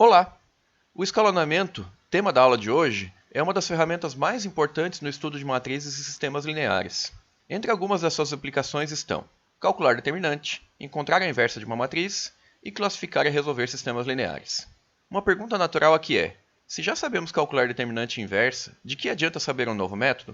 Olá! O escalonamento, tema da aula de hoje, é uma das ferramentas mais importantes no estudo de matrizes e sistemas lineares. Entre algumas das suas aplicações estão calcular determinante, encontrar a inversa de uma matriz e classificar e resolver sistemas lineares. Uma pergunta natural aqui é: se já sabemos calcular determinante e inversa, de que adianta saber um novo método?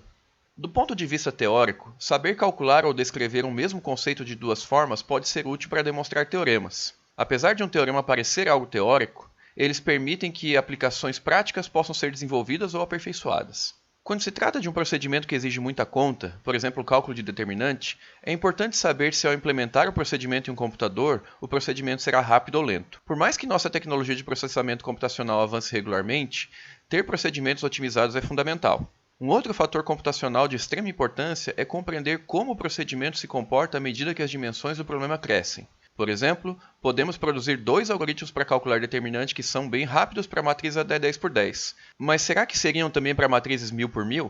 Do ponto de vista teórico, saber calcular ou descrever um mesmo conceito de duas formas pode ser útil para demonstrar teoremas. Apesar de um teorema parecer algo teórico, eles permitem que aplicações práticas possam ser desenvolvidas ou aperfeiçoadas. Quando se trata de um procedimento que exige muita conta, por exemplo, o cálculo de determinante, é importante saber se ao implementar o procedimento em um computador, o procedimento será rápido ou lento. Por mais que nossa tecnologia de processamento computacional avance regularmente, ter procedimentos otimizados é fundamental. Um outro fator computacional de extrema importância é compreender como o procedimento se comporta à medida que as dimensões do problema crescem. Por exemplo, podemos produzir dois algoritmos para calcular determinante que são bem rápidos para matrizes até 10 por 10. Mas será que seriam também para matrizes 1000 por 1000?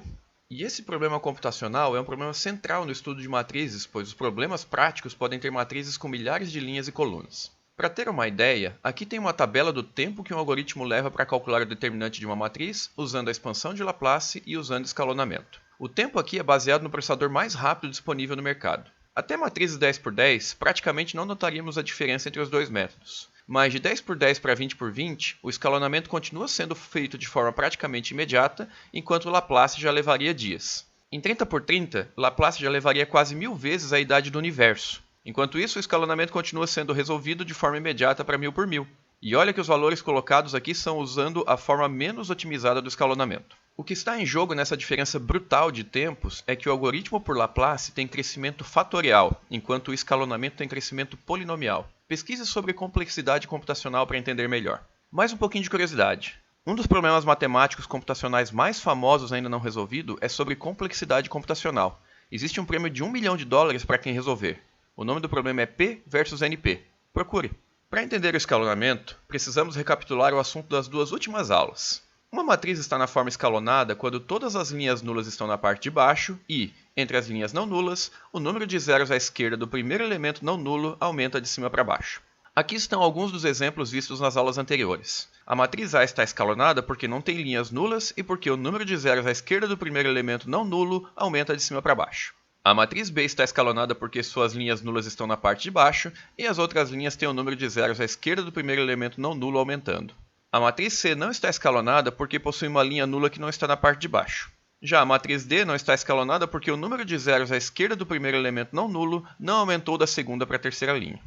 E esse problema computacional é um problema central no estudo de matrizes, pois os problemas práticos podem ter matrizes com milhares de linhas e colunas. Para ter uma ideia, aqui tem uma tabela do tempo que um algoritmo leva para calcular o determinante de uma matriz, usando a expansão de Laplace e usando escalonamento. O tempo aqui é baseado no processador mais rápido disponível no mercado. Até matrizes 10 por 10, praticamente não notaríamos a diferença entre os dois métodos. Mas de 10 por 10 para 20 por 20, o escalonamento continua sendo feito de forma praticamente imediata, enquanto o Laplace já levaria dias. Em 30 por 30, Laplace já levaria quase 1000 vezes a idade do universo. Enquanto isso, o escalonamento continua sendo resolvido de forma imediata para 1000 por 1000. E olha que os valores colocados aqui são usando a forma menos otimizada do escalonamento. O que está em jogo nessa diferença brutal de tempos é que o algoritmo por Laplace tem crescimento fatorial, enquanto o escalonamento tem crescimento polinomial. Pesquise sobre complexidade computacional para entender melhor. Mais um pouquinho de curiosidade. Um dos problemas matemáticos computacionais mais famosos ainda não resolvido é sobre complexidade computacional. Existe um prêmio de $1 milhão para quem resolver. O nome do problema é P versus NP. Procure. Para entender o escalonamento, precisamos recapitular o assunto das duas últimas aulas. Uma matriz está na forma escalonada quando todas as linhas nulas estão na parte de baixo e, entre as linhas não nulas, o número de zeros à esquerda do primeiro elemento não nulo aumenta de cima para baixo. Aqui estão alguns dos exemplos vistos nas aulas anteriores. A matriz A está escalonada porque não tem linhas nulas e porque o número de zeros à esquerda do primeiro elemento não nulo aumenta de cima para baixo. A matriz B está escalonada porque suas linhas nulas estão na parte de baixo e as outras linhas têm o número de zeros à esquerda do primeiro elemento não nulo aumentando. A matriz C não está escalonada porque possui uma linha nula que não está na parte de baixo. Já a matriz D não está escalonada porque o número de zeros à esquerda do primeiro elemento não nulo não aumentou da segunda para a terceira linha.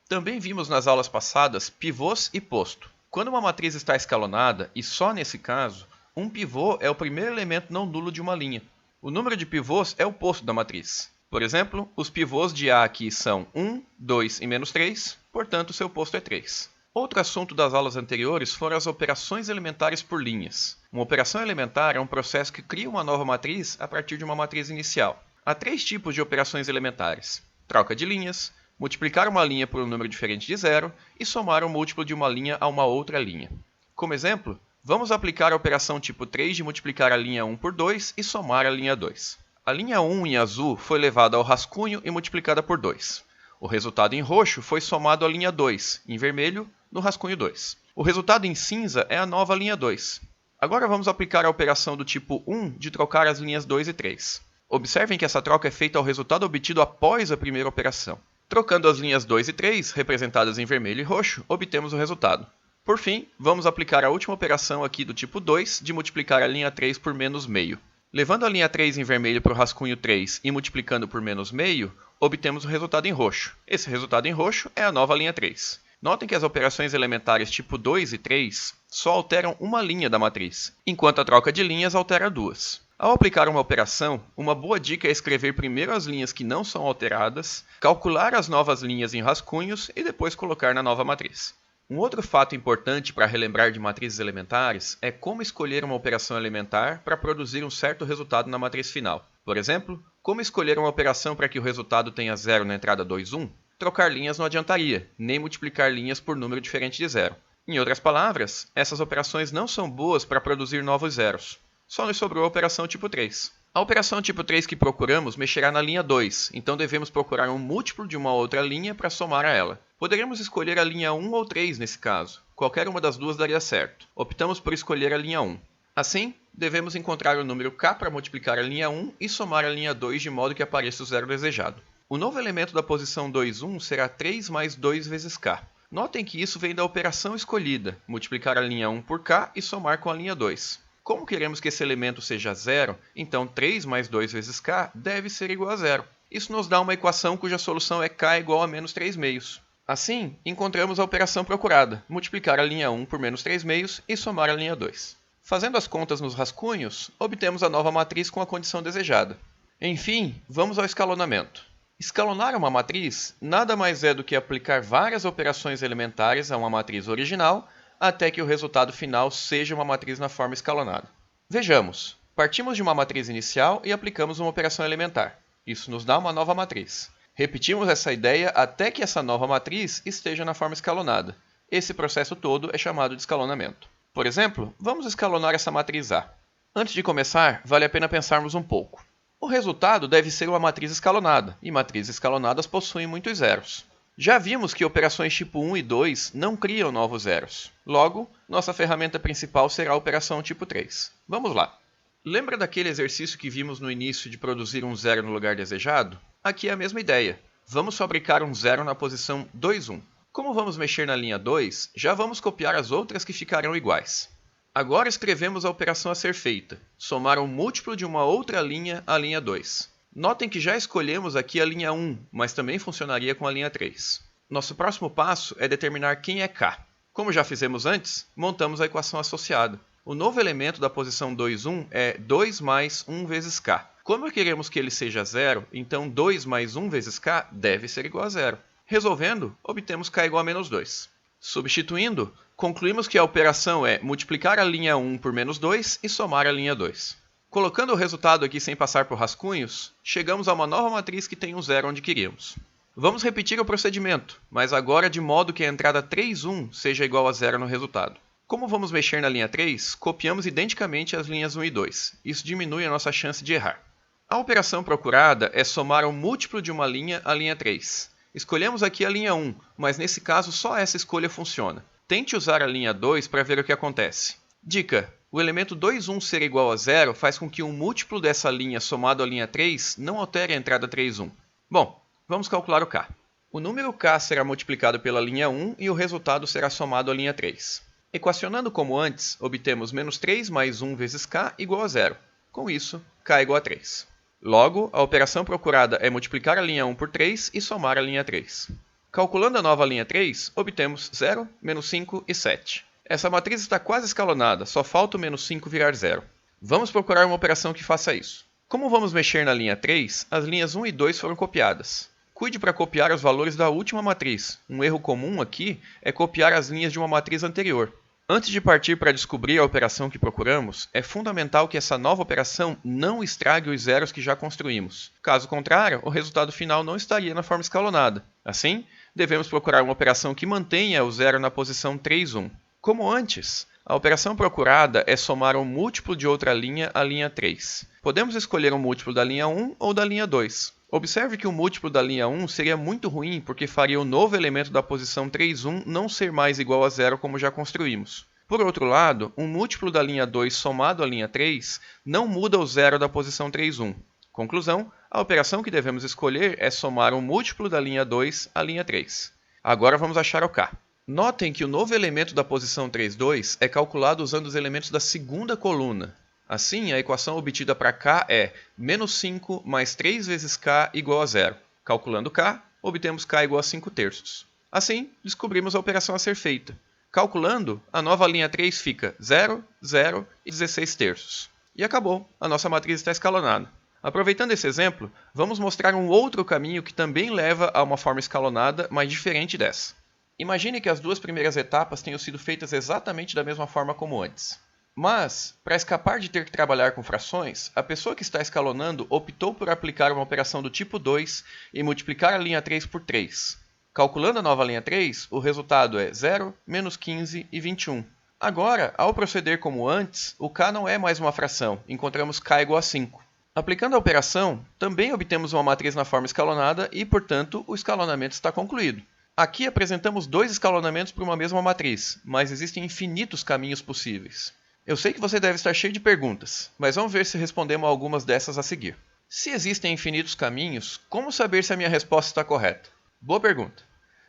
Também vimos nas aulas passadas pivôs e posto. Quando uma matriz está escalonada, e só nesse caso, um pivô é o primeiro elemento não nulo de uma linha. O número de pivôs é o posto da matriz. Por exemplo, os pivôs de A aqui são 1, 2 e menos 3, portanto seu posto é 3. Outro assunto das aulas anteriores foram as operações elementares por linhas. Uma operação elementar é um processo que cria uma nova matriz a partir de uma matriz inicial. Há três tipos de operações elementares: troca de linhas, multiplicar uma linha por um número diferente de zero e somar um múltiplo de uma linha a uma outra linha. Como exemplo, vamos aplicar a operação tipo 3 de multiplicar a linha 1 por 2 e somar a linha 2. A linha 1 em azul foi levada ao rascunho e multiplicada por 2. O resultado em roxo foi somado à linha 2, em vermelho, no rascunho 2. O resultado em cinza é a nova linha 2. Agora vamos aplicar a operação do tipo 1 de trocar as linhas 2 e 3. Observem que essa troca é feita ao resultado obtido após a primeira operação. Trocando as linhas 2 e 3, representadas em vermelho e roxo, obtemos o resultado. Por fim, vamos aplicar a última operação aqui do tipo 2 de multiplicar a linha 3 por menos meio. Levando a linha 3 em vermelho para o rascunho 3 e multiplicando por menos meio, obtemos o resultado em roxo. Esse resultado em roxo é a nova linha 3. Notem que as operações elementares tipo 2 e 3 só alteram uma linha da matriz, enquanto a troca de linhas altera duas. Ao aplicar uma operação, uma boa dica é escrever primeiro as linhas que não são alteradas, calcular as novas linhas em rascunhos e depois colocar na nova matriz. Um outro fato importante para relembrar de matrizes elementares é como escolher uma operação elementar para produzir um certo resultado na matriz final. Por exemplo, como escolher uma operação para que o resultado tenha zero na entrada 2, 1? Trocar linhas não adiantaria, nem multiplicar linhas por número diferente de zero. Em outras palavras, essas operações não são boas para produzir novos zeros. Só nos sobrou a operação tipo 3. A operação tipo 3 que procuramos mexerá na linha 2, então devemos procurar um múltiplo de uma outra linha para somar a ela. Poderíamos escolher a linha 1 ou 3 nesse caso. Qualquer uma das duas daria certo. Optamos por escolher a linha 1. Assim, devemos encontrar o número k para multiplicar a linha 1 e somar a linha 2 de modo que apareça o zero desejado. O novo elemento da posição 2, 1 será 3 mais 2 vezes k. Notem que isso vem da operação escolhida, multiplicar a linha 1 por k e somar com a linha 2. Como queremos que esse elemento seja zero, então 3 mais 2 vezes k deve ser igual a zero. Isso nos dá uma equação cuja solução é k igual a menos 3 meios. Assim, encontramos a operação procurada, multiplicar a linha 1 por menos 3 meios e somar a linha 2. Fazendo as contas nos rascunhos, obtemos a nova matriz com a condição desejada. Enfim, vamos ao escalonamento. Escalonar uma matriz nada mais é do que aplicar várias operações elementares a uma matriz original até que o resultado final seja uma matriz na forma escalonada. Vejamos, partimos de uma matriz inicial e aplicamos uma operação elementar. Isso nos dá uma nova matriz. Repetimos essa ideia até que essa nova matriz esteja na forma escalonada. Esse processo todo é chamado de escalonamento. Por exemplo, vamos escalonar essa matriz A. Antes de começar, vale a pena pensarmos um pouco. O resultado deve ser uma matriz escalonada, e matrizes escalonadas possuem muitos zeros. Já vimos que operações tipo 1 e 2 não criam novos zeros. Logo, nossa ferramenta principal será a operação tipo 3. Vamos lá. Lembra daquele exercício que vimos no início de produzir um zero no lugar desejado? Aqui é a mesma ideia. Vamos fabricar um zero na posição 2, 1. Como vamos mexer na linha 2, já vamos copiar as outras que ficarão iguais. Agora escrevemos a operação a ser feita, somar um múltiplo de uma outra linha à linha 2. Notem que já escolhemos aqui a linha 1, mas também funcionaria com a linha 3. Nosso próximo passo é determinar quem é k. Como já fizemos antes, montamos a equação associada. O novo elemento da posição 2, 1 é 2 mais 1 vezes k. Como queremos que ele seja zero, então 2 mais 1 vezes k deve ser igual a zero. Resolvendo, obtemos k igual a menos 2. Substituindo, concluímos que a operação é multiplicar a linha 1 por menos 2 e somar a linha 2. Colocando o resultado aqui sem passar por rascunhos, chegamos a uma nova matriz que tem um zero onde queríamos. Vamos repetir o procedimento, mas agora de modo que a entrada 3, 1 seja igual a zero no resultado. Como vamos mexer na linha 3, copiamos identicamente as linhas 1 e 2. Isso diminui a nossa chance de errar. A operação procurada é somar um múltiplo de uma linha à linha 3. Escolhemos aqui a linha 1, mas nesse caso só essa escolha funciona. Tente usar a linha 2 para ver o que acontece. Dica: o elemento 2, 1 ser igual a zero faz com que um múltiplo dessa linha somado à linha 3 não altere a entrada 3, 1. Bom, vamos calcular o k. O número k será multiplicado pela linha 1 e o resultado será somado à linha 3. Equacionando como antes, obtemos menos 3 mais 1 vezes k igual a zero. Com isso, k igual a 3. Logo, a operação procurada é multiplicar a linha 1 por 3 e somar a linha 3. Calculando a nova linha 3, obtemos 0, menos 5 e 7. Essa matriz está quase escalonada, só falta o menos 5 virar 0. Vamos procurar uma operação que faça isso. Como vamos mexer na linha 3, as linhas 1 e 2 foram copiadas. Cuide para copiar os valores da última matriz. Um erro comum aqui é copiar as linhas de uma matriz anterior. Antes de partir para descobrir a operação que procuramos, é fundamental que essa nova operação não estrague os zeros que já construímos. Caso contrário, o resultado final não estaria na forma escalonada. Assim, devemos procurar uma operação que mantenha o zero na posição 3, 1. Como antes, a operação procurada é somar um múltiplo de outra linha à linha 3. Podemos escolher um múltiplo da linha 1 ou da linha 2. Observe que o múltiplo da linha 1 seria muito ruim porque faria o novo elemento da posição 3, 1 não ser mais igual a zero como já construímos. Por outro lado, um múltiplo da linha 2 somado à linha 3 não muda o zero da posição 3, 1. Conclusão, a operação que devemos escolher é somar um múltiplo da linha 2 à linha 3. Agora vamos achar o k. Notem que o novo elemento da posição 3, 2 é calculado usando os elementos da segunda coluna. Assim, a equação obtida para k é menos 5 mais 3 vezes k igual a zero. Calculando k, obtemos k igual a 5 terços. Assim, descobrimos a operação a ser feita. Calculando, a nova linha 3 fica 0, 0 e 16 terços. E acabou, a nossa matriz está escalonada. Aproveitando esse exemplo, vamos mostrar um outro caminho que também leva a uma forma escalonada, mas diferente dessa. Imagine que as duas primeiras etapas tenham sido feitas exatamente da mesma forma como antes. Mas, para escapar de ter que trabalhar com frações, a pessoa que está escalonando optou por aplicar uma operação do tipo 2 e multiplicar a linha 3 por 3. Calculando a nova linha 3, o resultado é 0, menos 15 e 21. Agora, ao proceder como antes, o k não é mais uma fração, encontramos k igual a 5. Aplicando a operação, também obtemos uma matriz na forma escalonada e, portanto, o escalonamento está concluído. Aqui apresentamos dois escalonamentos para uma mesma matriz, mas existem infinitos caminhos possíveis. Eu sei que você deve estar cheio de perguntas, mas vamos ver se respondemos algumas dessas a seguir. Se existem infinitos caminhos, como saber se a minha resposta está correta? Boa pergunta.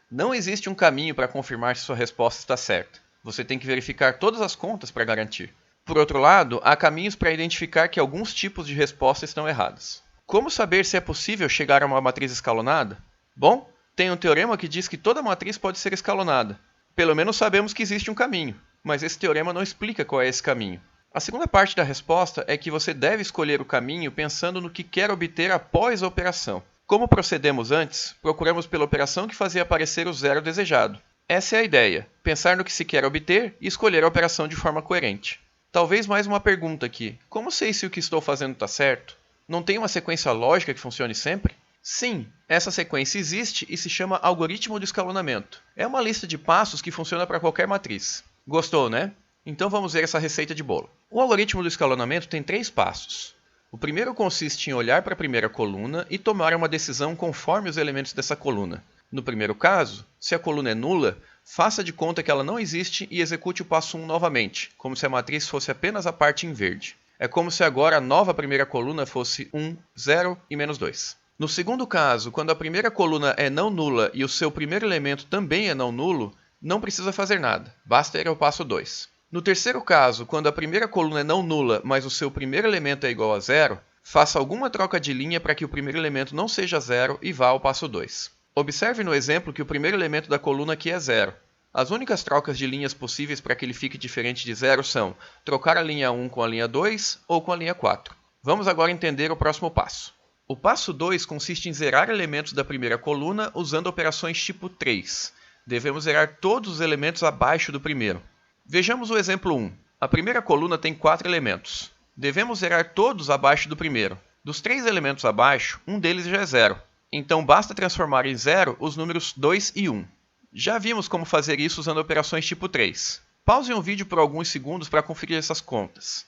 Não existe um caminho para confirmar se sua resposta está certa. Você tem que verificar todas as contas para garantir. Por outro lado, há caminhos para identificar que alguns tipos de resposta estão erradas. Como saber se é possível chegar a uma matriz escalonada? Bom, tem um teorema que diz que toda matriz pode ser escalonada. Pelo menos sabemos que existe um caminho, mas esse teorema não explica qual é esse caminho. A segunda parte da resposta é que você deve escolher o caminho pensando no que quer obter após a operação. Como procedemos antes, procuramos pela operação que fazia aparecer o zero desejado. Essa é a ideia, pensar no que se quer obter e escolher a operação de forma coerente. Talvez mais uma pergunta aqui. Como sei se o que estou fazendo está certo? Não tem uma sequência lógica que funcione sempre? Sim, essa sequência existe e se chama algoritmo de escalonamento. É uma lista de passos que funciona para qualquer matriz. Gostou, né? Então vamos ver essa receita de bolo. O algoritmo do escalonamento tem 3 passos. O primeiro consiste em olhar para a primeira coluna e tomar uma decisão conforme os elementos dessa coluna. No primeiro caso, se a coluna é nula, faça de conta que ela não existe e execute o passo 1 novamente, como se a matriz fosse apenas a parte em verde. É como se agora a nova primeira coluna fosse 1, 0 e menos 2. No segundo caso, quando a primeira coluna é não nula e o seu primeiro elemento também é não nulo, não precisa fazer nada, basta ir ao passo 2. No terceiro caso, quando a primeira coluna é não nula, mas o seu primeiro elemento é igual a 0, faça alguma troca de linha para que o primeiro elemento não seja 0 e vá ao passo 2. Observe no exemplo que o primeiro elemento da coluna aqui é 0. As únicas trocas de linhas possíveis para que ele fique diferente de 0 são trocar a linha 1 com a linha 2 ou com a linha 4. Vamos agora entender o próximo passo. O passo 2 consiste em zerar elementos da primeira coluna usando operações tipo 3. Devemos zerar todos os elementos abaixo do primeiro. Vejamos o exemplo 1. A primeira coluna tem 4 elementos. Devemos zerar todos abaixo do primeiro. Dos 3 elementos abaixo, um deles já é 0. Então basta transformar em 0 os números 2 e 1. Já vimos como fazer isso usando operações tipo 3. Pause o vídeo por alguns segundos para conferir essas contas.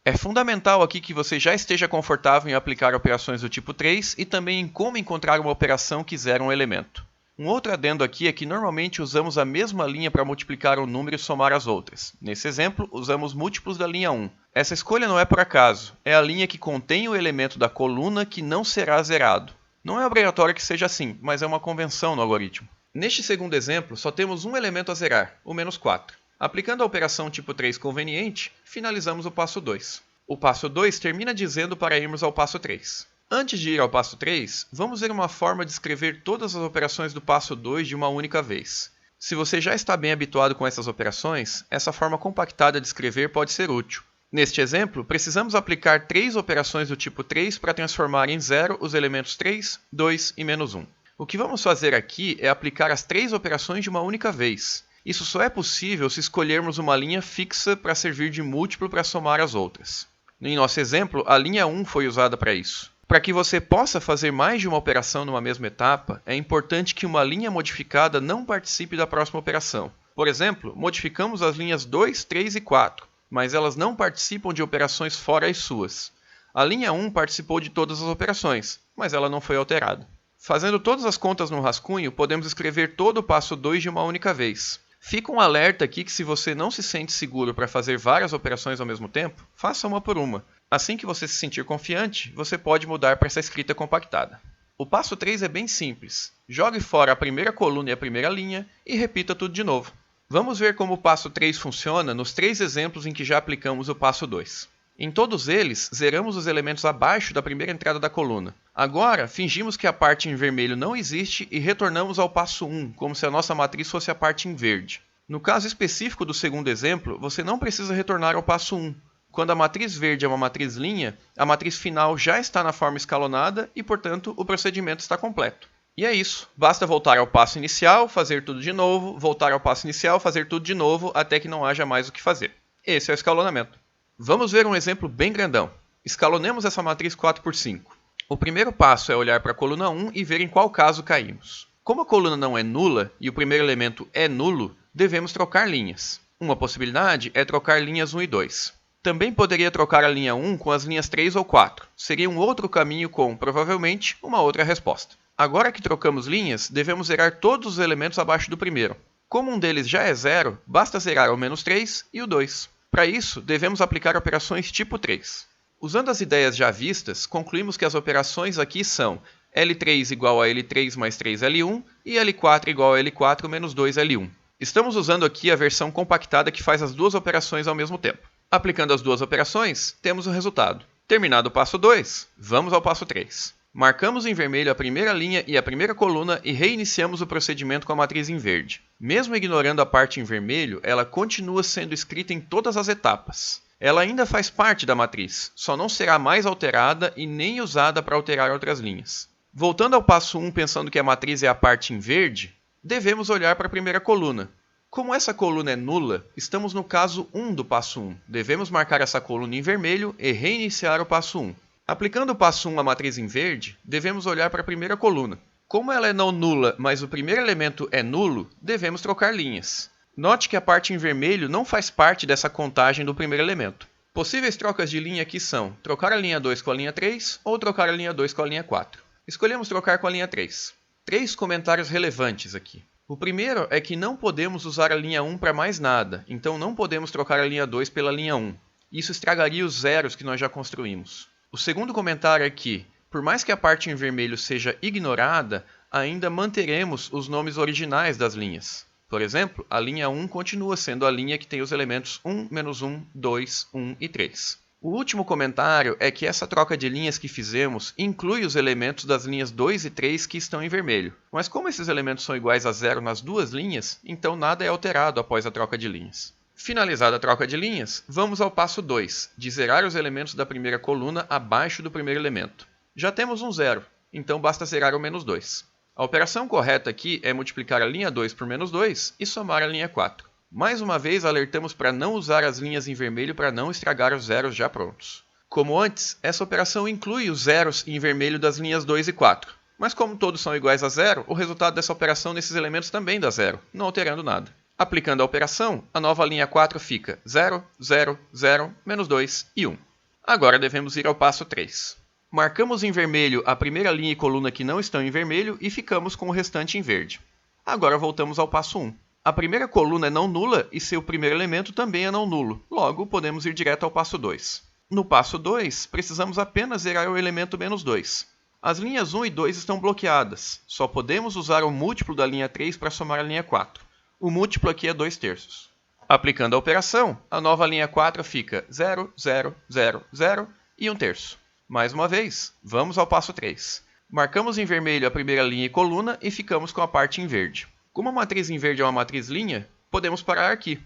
É fundamental aqui que você já esteja confortável em aplicar operações do tipo 3 e também em como encontrar uma operação que zera um elemento. Um outro adendo aqui é que normalmente usamos a mesma linha para multiplicar um número e somar as outras. Nesse exemplo, usamos múltiplos da linha 1. Essa escolha não é por acaso, é a linha que contém o elemento da coluna que não será zerado. Não é obrigatório que seja assim, mas é uma convenção no algoritmo. Neste segundo exemplo, só temos um elemento a zerar, o menos 4. Aplicando a operação tipo 3 conveniente, finalizamos o passo 2. O passo 2 termina dizendo para irmos ao passo 3. Antes de ir ao passo 3, vamos ver uma forma de escrever todas as operações do passo 2 de uma única vez. Se você já está bem habituado com essas operações, essa forma compactada de escrever pode ser útil. Neste exemplo, precisamos aplicar 3 operações do tipo 3 para transformar em 0 os elementos 3, 2 e menos 1. O que vamos fazer aqui é aplicar as 3 operações de uma única vez. Isso só é possível se escolhermos uma linha fixa para servir de múltiplo para somar as outras. Em nosso exemplo, a linha 1 foi usada para isso. Para que você possa fazer mais de uma operação numa mesma etapa, é importante que uma linha modificada não participe da próxima operação. Por exemplo, modificamos as linhas 2, 3 e 4, mas elas não participam de operações fora as suas. A linha 1 participou de todas as operações, mas ela não foi alterada. Fazendo todas as contas no rascunho, podemos escrever todo o passo 2 de uma única vez. Fica um alerta aqui que se você não se sente seguro para fazer várias operações ao mesmo tempo, faça uma por uma. Assim que você se sentir confiante, você pode mudar para essa escrita compactada. O passo 3 é bem simples. Jogue fora a primeira coluna e a primeira linha e repita tudo de novo. Vamos ver como o passo 3 funciona nos 3 exemplos em que já aplicamos o passo 2. Em todos eles, zeramos os elementos abaixo da primeira entrada da coluna. Agora, fingimos que a parte em vermelho não existe e retornamos ao passo 1, como se a nossa matriz fosse a parte em verde. No caso específico do segundo exemplo, você não precisa retornar ao passo 1. Quando a matriz verde é uma matriz linha, a matriz final já está na forma escalonada e, portanto, o procedimento está completo. E é isso. Basta voltar ao passo inicial, fazer tudo de novo, voltar ao passo inicial, fazer tudo de novo, até que não haja mais o que fazer. Esse é o escalonamento. Vamos ver um exemplo bem grandão. Escalonemos essa matriz 4×5. O primeiro passo é olhar para a coluna 1 e ver em qual caso caímos. Como a coluna não é nula e o primeiro elemento é nulo, devemos trocar linhas. Uma possibilidade é trocar linhas 1 e 2. Também poderia trocar a linha 1 com as linhas 3 ou 4. Seria um outro caminho com, provavelmente, uma outra resposta. Agora que trocamos linhas, devemos zerar todos os elementos abaixo do primeiro. Como um deles já é 0, basta zerar o -3 e o 2. Para isso, devemos aplicar operações tipo 3. Usando as ideias já vistas, concluímos que as operações aqui são L3 igual a L3 mais 3L1 e L4 igual a L4 menos 2L1. Estamos usando aqui a versão compactada que faz as duas operações ao mesmo tempo. Aplicando as duas operações, temos o resultado. Terminado o passo 2, vamos ao passo 3. Marcamos em vermelho a primeira linha e a primeira coluna e reiniciamos o procedimento com a matriz em verde. Mesmo ignorando a parte em vermelho, ela continua sendo escrita em todas as etapas. Ela ainda faz parte da matriz, só não será mais alterada e nem usada para alterar outras linhas. Voltando ao passo 1 pensando que a matriz é a parte em verde, devemos olhar para a primeira coluna. Como essa coluna é nula, estamos no caso 1 do passo 1. Devemos marcar essa coluna em vermelho e reiniciar o passo 1. Aplicando o passo 1 à matriz em verde, devemos olhar para a primeira coluna. Como ela é não nula, mas o primeiro elemento é nulo, devemos trocar linhas. Note que a parte em vermelho não faz parte dessa contagem do primeiro elemento. Possíveis trocas de linha aqui são trocar a linha 2 com a linha 3 ou trocar a linha 2 com a linha 4. Escolhemos trocar com a linha 3. 3 comentários relevantes aqui. O primeiro é que não podemos usar a linha 1 para mais nada, então não podemos trocar a linha 2 pela linha 1. Isso estragaria os zeros que nós já construímos. O segundo comentário é que, por mais que a parte em vermelho seja ignorada, ainda manteremos os nomes originais das linhas. Por exemplo, a linha 1 continua sendo a linha que tem os elementos 1, -1, 2, 1 e 3. O último comentário é que essa troca de linhas que fizemos inclui os elementos das linhas 2 e 3 que estão em vermelho. Mas como esses elementos são iguais a 0 nas duas linhas, então nada é alterado após a troca de linhas. Finalizada a troca de linhas, vamos ao passo 2, de zerar os elementos da primeira coluna abaixo do primeiro elemento. Já temos um 0, então basta zerar o -2. A operação correta aqui é multiplicar a linha 2 por -2 e somar a linha 4. Mais uma vez, alertamos para não usar as linhas em vermelho para não estragar os zeros já prontos. Como antes, essa operação inclui os zeros em vermelho das linhas 2 e 4. Mas como todos são iguais a 0, o resultado dessa operação nesses elementos também dá 0, não alterando nada. Aplicando a operação, a nova linha 4 fica 0, 0, 0, -2 e 1. Agora devemos ir ao passo 3. Marcamos em vermelho a primeira linha e coluna que não estão em vermelho e ficamos com o restante em verde. Agora voltamos ao passo 1. A primeira coluna é não nula e seu primeiro elemento também é não nulo, logo podemos ir direto ao passo 2. No passo 2, precisamos apenas zerar o elemento -2. As linhas 1 e 2 estão bloqueadas, só podemos usar o múltiplo da linha 3 para somar a linha 4. O múltiplo aqui é 2/3. Aplicando a operação, a nova linha 4 fica 0, 0, 0, 0 e 1/3. Mais uma vez, vamos ao passo 3. Marcamos em vermelho a primeira linha e coluna e ficamos com a parte em verde. Como a matriz em verde é uma matriz linha, podemos parar aqui.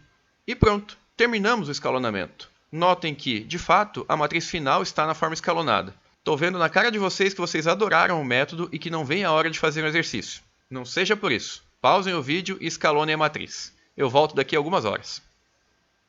E pronto, terminamos o escalonamento. Notem que, de fato, a matriz final está na forma escalonada. Estou vendo na cara de vocês que vocês adoraram o método e que não vem a hora de fazer um exercício. Não seja por isso. Pausem o vídeo e escalonem a matriz. Eu volto daqui a algumas horas.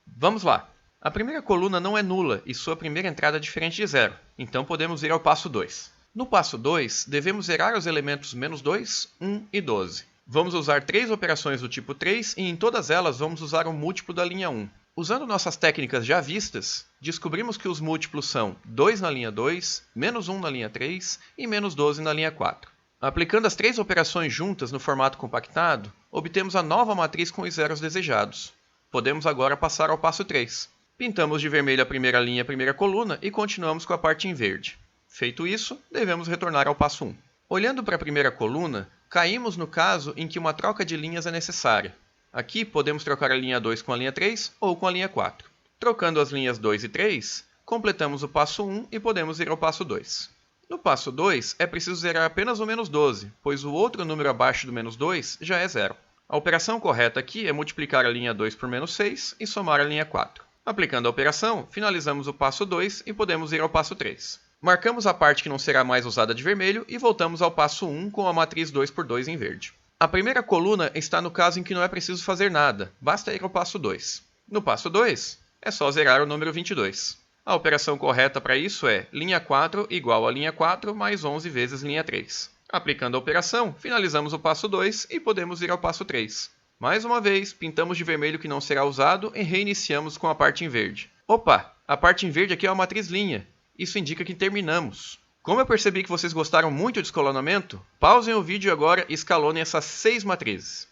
Vamos lá. A primeira coluna não é nula e sua primeira entrada é diferente de 0, então podemos ir ao passo 2. No passo 2, devemos zerar os elementos -2, 1 e 12. Vamos usar 3 operações do tipo 3 e em todas elas vamos usar o múltiplo da linha 1. Usando nossas técnicas já vistas, descobrimos que os múltiplos são 2 na linha 2, -1 na linha 3 e -12 na linha 4. Aplicando as 3 operações juntas no formato compactado, obtemos a nova matriz com os zeros desejados. Podemos agora passar ao passo 3. Pintamos de vermelho a primeira linha e a primeira coluna e continuamos com a parte em verde. Feito isso, devemos retornar ao passo 1. Olhando para a primeira coluna, caímos no caso em que uma troca de linhas é necessária. Aqui podemos trocar a linha 2 com a linha 3 ou com a linha 4. Trocando as linhas 2 e 3, completamos o passo 1 e podemos ir ao passo 2. No passo 2, é preciso zerar apenas o -12, pois o outro número abaixo do -2 já é 0. A operação correta aqui é multiplicar a linha 2 por -6 e somar a linha 4. Aplicando a operação, finalizamos o passo 2 e podemos ir ao passo 3. Marcamos a parte que não será mais usada de vermelho e voltamos ao passo 1 com a matriz 2 por 2 em verde. A primeira coluna está no caso em que não é preciso fazer nada, basta ir ao passo 2. No passo 2, é só zerar o número 22. A operação correta para isso é linha 4 igual a linha 4 mais 11 vezes linha 3. Aplicando a operação, finalizamos o passo 2 e podemos ir ao passo 3. Mais uma vez, pintamos de vermelho que não será usado e reiniciamos com a parte em verde. Opa, a parte em verde aqui é uma matriz linha. Isso indica que terminamos. Como eu percebi que vocês gostaram muito de escalonamento, pausem o vídeo agora e escalonem essas 6 matrizes.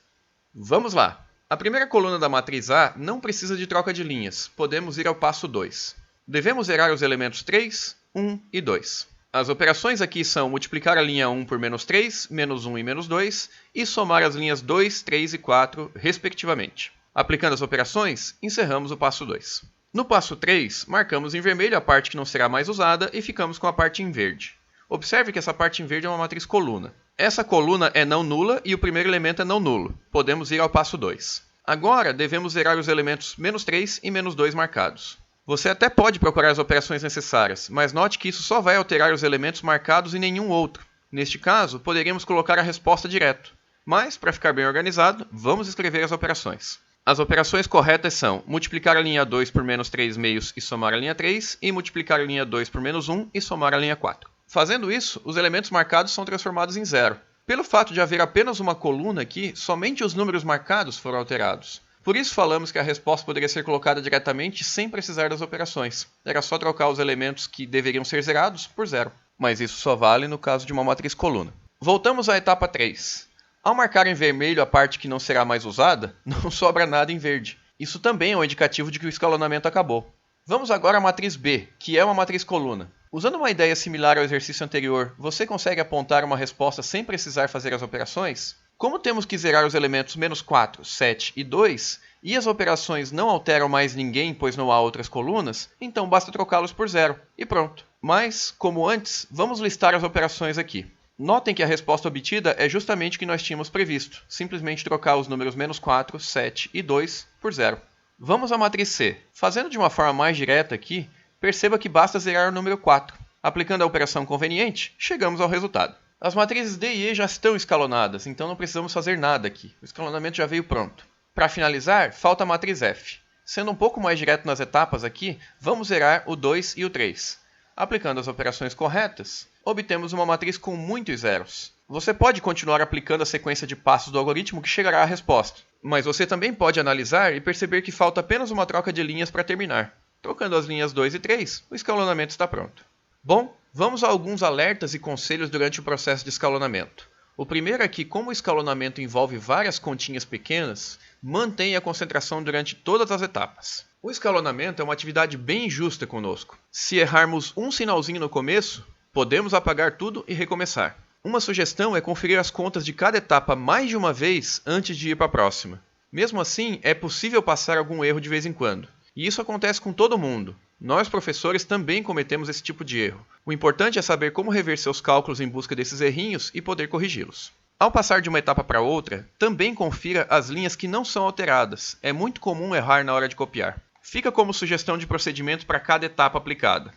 Vamos lá! A primeira coluna da matriz A não precisa de troca de linhas, podemos ir ao passo 2. Devemos zerar os elementos 3, 1 e 2. As operações aqui são multiplicar a linha 1 por menos 3, menos 1 e menos 2, e somar as linhas 2, 3 e 4, respectivamente. Aplicando as operações, encerramos o passo 2. No passo 3, marcamos em vermelho a parte que não será mais usada e ficamos com a parte em verde. Observe que essa parte em verde é uma matriz coluna. Essa coluna é não nula e o primeiro elemento é não nulo. Podemos ir ao passo 2. Agora, devemos zerar os elementos menos 3 e menos 2 marcados. Você até pode procurar as operações necessárias, mas note que isso só vai alterar os elementos marcados e nenhum outro. Neste caso, poderíamos colocar a resposta direto. Mas, para ficar bem organizado, vamos escrever as operações. As operações corretas são multiplicar a linha 2 por menos 3 meios e somar a linha 3, e multiplicar a linha 2 por menos 1 e somar a linha 4. Fazendo isso, os elementos marcados são transformados em zero. Pelo fato de haver apenas uma coluna aqui, somente os números marcados foram alterados. Por isso falamos que a resposta poderia ser colocada diretamente sem precisar das operações. Era só trocar os elementos que deveriam ser zerados por zero. Mas isso só vale no caso de uma matriz coluna. Voltamos à etapa 3. Ao marcar em vermelho a parte que não será mais usada, não sobra nada em verde. Isso também é um indicativo de que o escalonamento acabou. Vamos agora à matriz B, que é uma matriz coluna. Usando uma ideia similar ao exercício anterior, você consegue apontar uma resposta sem precisar fazer as operações? Como temos que zerar os elementos menos 4, 7 e 2, e as operações não alteram mais ninguém pois não há outras colunas, então basta trocá-los por zero, e pronto. Mas, como antes, vamos listar as operações aqui. Notem que a resposta obtida é justamente o que nós tínhamos previsto, simplesmente trocar os números menos 4, 7 e 2 por zero. Vamos à matriz C. Fazendo de uma forma mais direta aqui, perceba que basta zerar o número 4. Aplicando a operação conveniente, chegamos ao resultado. As matrizes D e E já estão escalonadas, então não precisamos fazer nada aqui. O escalonamento já veio pronto. Para finalizar, falta a matriz F. Sendo um pouco mais direto nas etapas aqui, vamos zerar o 2 e o 3. Aplicando as operações corretas, obtemos uma matriz com muitos zeros. Você pode continuar aplicando a sequência de passos do algoritmo que chegará à resposta, mas você também pode analisar e perceber que falta apenas uma troca de linhas para terminar. Trocando as linhas 2 e 3, o escalonamento está pronto. Bom, vamos a alguns alertas e conselhos durante o processo de escalonamento. O primeiro é que, como o escalonamento envolve várias continhas pequenas, mantenha a concentração durante todas as etapas. O escalonamento é uma atividade bem injusta conosco. Se errarmos um sinalzinho no começo, podemos apagar tudo e recomeçar. Uma sugestão é conferir as contas de cada etapa mais de uma vez antes de ir para a próxima. Mesmo assim, é possível passar algum erro de vez em quando. E isso acontece com todo mundo. Nós, professores, também cometemos esse tipo de erro. O importante é saber como rever seus cálculos em busca desses errinhos e poder corrigi-los. Ao passar de uma etapa para outra, também confira as linhas que não são alteradas. É muito comum errar na hora de copiar. Fica como sugestão de procedimento para cada etapa aplicada.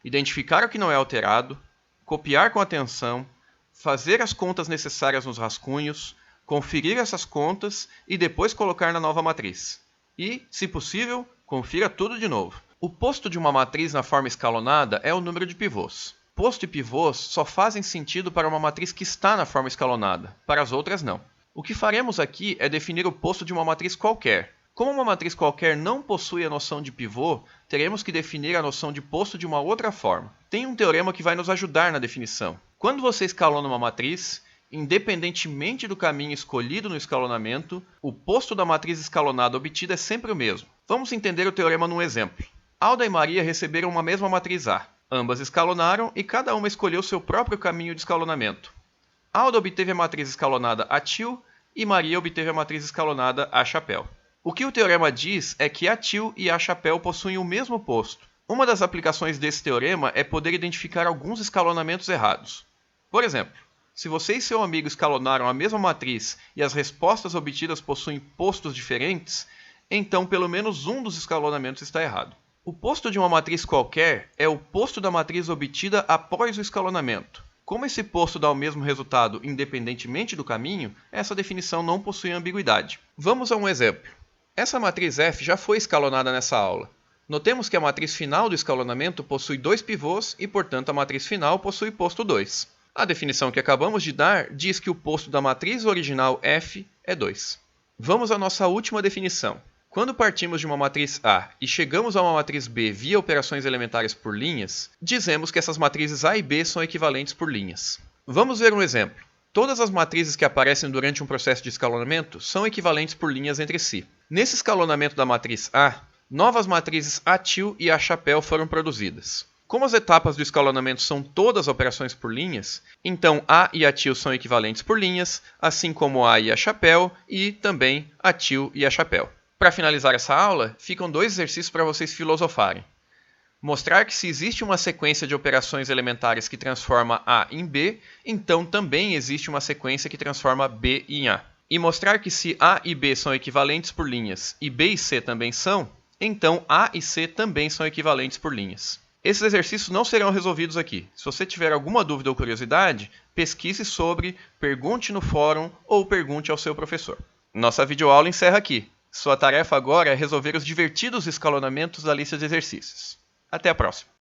Identificar o que não é alterado, copiar com atenção, fazer as contas necessárias nos rascunhos, conferir essas contas e depois colocar na nova matriz. E, se possível, confira tudo de novo. O posto de uma matriz na forma escalonada é o número de pivôs. Posto e pivôs só fazem sentido para uma matriz que está na forma escalonada, para as outras não. O que faremos aqui é definir o posto de uma matriz qualquer. Como uma matriz qualquer não possui a noção de pivô, teremos que definir a noção de posto de uma outra forma. Tem um teorema que vai nos ajudar na definição. Quando você escalona uma matriz, independentemente do caminho escolhido no escalonamento, o posto da matriz escalonada obtida é sempre o mesmo. Vamos entender o teorema num exemplo. Alda e Maria receberam uma mesma matriz A. Ambas escalonaram e cada uma escolheu seu próprio caminho de escalonamento. Alda obteve a matriz escalonada A til e Maria obteve a matriz escalonada A chapéu. O que o teorema diz é que A til e A chapéu possuem o mesmo posto. Uma das aplicações desse teorema é poder identificar alguns escalonamentos errados. Por exemplo, se você e seu amigo escalonaram a mesma matriz e as respostas obtidas possuem postos diferentes, então pelo menos um dos escalonamentos está errado. O posto de uma matriz qualquer é o posto da matriz obtida após o escalonamento. Como esse posto dá o mesmo resultado independentemente do caminho, essa definição não possui ambiguidade. Vamos a um exemplo. Essa matriz F já foi escalonada nessa aula. Notemos que a matriz final do escalonamento possui 2 pivôs e, portanto, a matriz final possui posto 2. A definição que acabamos de dar diz que o posto da matriz original F é 2. Vamos à nossa última definição. Quando partimos de uma matriz A e chegamos a uma matriz B via operações elementares por linhas, dizemos que essas matrizes A e B são equivalentes por linhas. Vamos ver um exemplo. Todas as matrizes que aparecem durante um processo de escalonamento são equivalentes por linhas entre si. Nesse escalonamento da matriz A, novas matrizes ATIL e ACHAPEL foram produzidas. Como as etapas do escalonamento são todas operações por linhas, então A e ATIL são equivalentes por linhas, assim como A e ACHAPEL e também ATIL e ACHAPEL. Para finalizar essa aula, ficam 2 exercícios para vocês filosofarem. Mostrar que se existe uma sequência de operações elementares que transforma A em B, então também existe uma sequência que transforma B em A. E mostrar que se A e B são equivalentes por linhas e B e C também são, então A e C também são equivalentes por linhas. Esses exercícios não serão resolvidos aqui. Se você tiver alguma dúvida ou curiosidade, pesquise sobre, pergunte no fórum ou pergunte ao seu professor. Nossa videoaula encerra aqui. Sua tarefa agora é resolver os divertidos escalonamentos da lista de exercícios. Até a próxima!